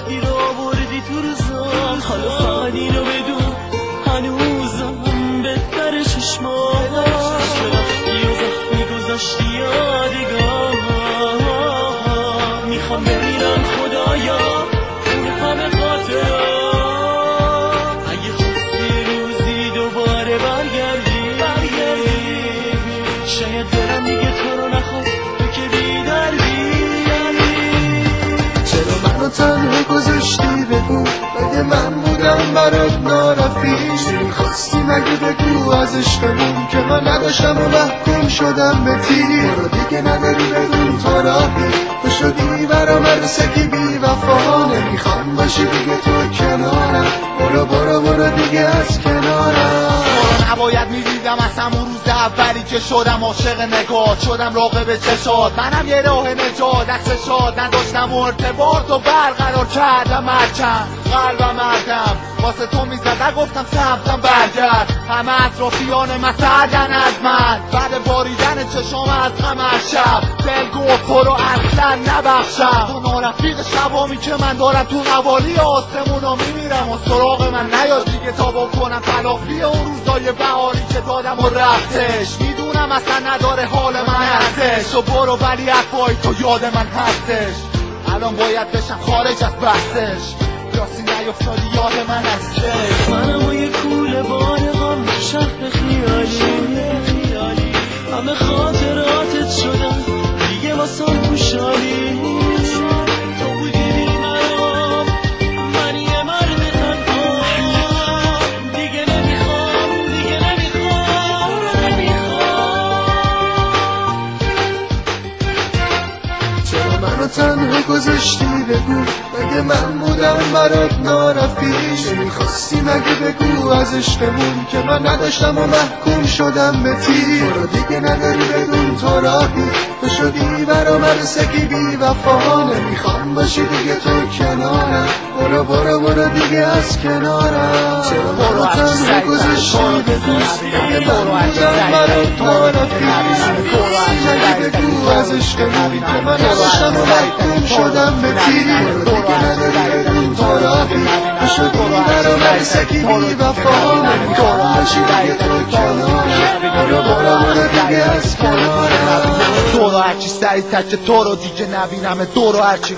وقتی رو آوردی تو روزام، حالا فقط اینو بدون هنوزم بهتر چشمام وقتی و زخمی گذاشتی یادگار. میخوام ببینم خدایا اون همه خاطرات، اگه خواستی روزی دوباره برگردی شاید دلم دیگه تو رو نخواد، تو که بی‌دردی. چرا منو تنها گذاشتی بگو، مگه من بودم برات نارفیق؟ نمیخواستی مگه بگو از عشقمون که من نداشتم و محکوم شدم به تیر؟ برو دیگه نداری بدون تو راهی، تو شدی برام عروسکی بی وفا. نمیخوام باشی دیگه تو کنارم، برو برو برو دیگه از کنارم. نباید میدیدم از همون روز اولی که شدم عاشق نگاه، شدم راغب چشات. منم یه راه نجات دست شاد نداشتم و ارتباط و برقرار کردم. هرچند قلبم مردم واسه تو میزد نگفتم سمتم برگرد. همه اطرافیان من سردن از من بعد باریدن چشام از غم شب. دل گفت برو اصلا نبخشم، تو نارفیق شبامی که من دارم تو حوالی آسمونا میمیرم و سراغ من نیاد دیگه تا بکنم تلافی اون روزای بهاری که دادم و رفتش. میدونم اصلا نداره حال من ارزش و برو ولی حرفای تو یاد من هستش. الان باید بشم خارج از بحثش، یاسی نیفتادی یاد من از چشم. منم و یه کوله بارقام شهر خیالی، همه خاطراتت شدن دیگه واسم خوشحالی. تو بودی بی‌مرام من یه مرد تنها، دیگه نمیخوام چرا منو تنها گذاشتی بگو، مگه من بودم برات نارفیق؟ نمیخواستی مگه بگو از عشقمون که من نداشتم و محکوم شدم به تیر؟ برو دیگه نداری بدون تو راهی، تو شدی برام عروسکی بی وفا. نمیخوام باشی دیگه تو کنارم، برو برو برو دیگه از کنارم. چرا منو تنها گذاشتی بگو، مگه من بودم برات نارفیق؟ مگه بگو از عشقمون که من نداشتم و محکوم شدم به تیر؟ دیگه نداری بدون تو راهی، تو شدی برام عروسکی بی وفا. نمیخوام باشی دیگه تو کنارم، برو برو برو دیگه از کنارم. تو رو هرچی سریع‌تر که تو رو دیگه نبینم، تو رو هرچی